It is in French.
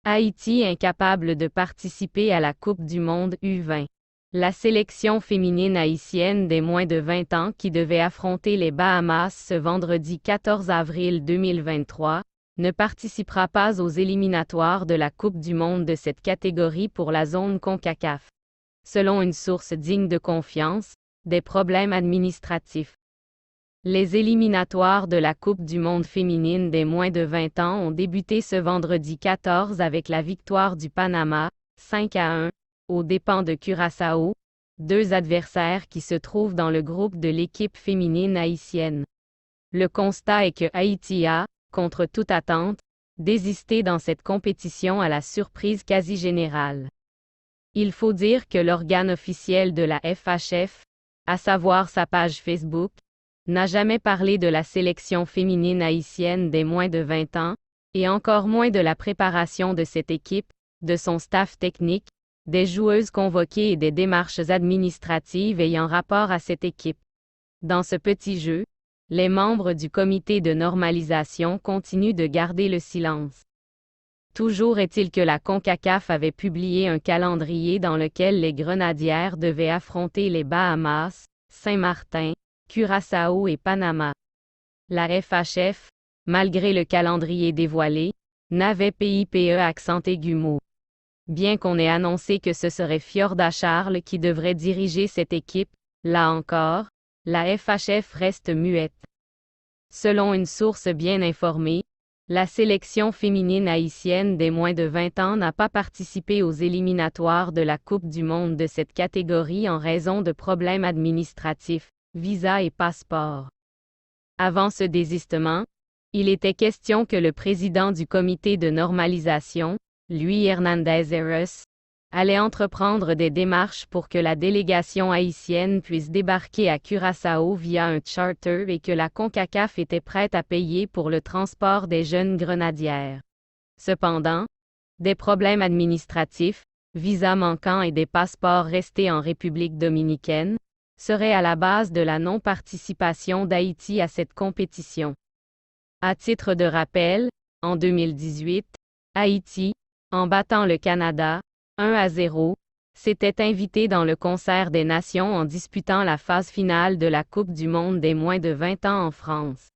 Haïti incapable de participer à la Coupe du monde U20. La sélection féminine haïtienne des moins de 20 ans qui devait affronter les Bahamas ce vendredi 14 avril 2023 ne participera pas aux éliminatoires de la Coupe du monde de cette catégorie pour la zone CONCACAF. Selon une source digne de confiance, des problèmes administratifs. Les éliminatoires de la Coupe du monde féminine des moins de 20 ans ont débuté ce vendredi 14 avec la victoire du Panama, 5-1, aux dépens de Curaçao, deux adversaires qui se trouvent dans le groupe de l'équipe féminine haïtienne. Le constat est que Haïti a, contre toute attente, désisté dans cette compétition à la surprise quasi générale. Il faut dire que l'organe officiel de la FHF, à savoir sa page Facebook, n'a jamais parlé de la sélection féminine haïtienne des moins de 20 ans, et encore moins de la préparation de cette équipe, de son staff technique, des joueuses convoquées et des démarches administratives ayant rapport à cette équipe. Dans ce petit jeu, les membres du comité de normalisation continuent de garder le silence. Toujours est-il que la CONCACAF avait publié un calendrier dans lequel les Grenadières devaient affronter les Bahamas, Saint-Martin, Curaçao et Panama. La FHF, malgré le calendrier dévoilé, n'avait PIPE accent aigu mot. Bien qu'on ait annoncé que ce serait Fjorda Charles qui devrait diriger cette équipe, là encore, la FHF reste muette. Selon une source bien informée, la sélection féminine haïtienne des moins de 20 ans n'a pas participé aux éliminatoires de la Coupe du monde de cette catégorie en raison de problèmes administratifs, visa et passeport. Avant ce désistement, il était question que le président du comité de normalisation, Luis Hernandez Heras, allait entreprendre des démarches pour que la délégation haïtienne puisse débarquer à Curaçao via un charter et que la CONCACAF était prête à payer pour le transport des jeunes grenadières. Cependant, des problèmes administratifs, visas manquants et des passeports restés en République dominicaine, seraient à la base de la non-participation d'Haïti à cette compétition. À titre de rappel, en 2018, Haïti, en battant le Canada, 1-0, s'était invité dans le concert des nations en disputant la phase finale de la Coupe du monde des moins de 20 ans en France.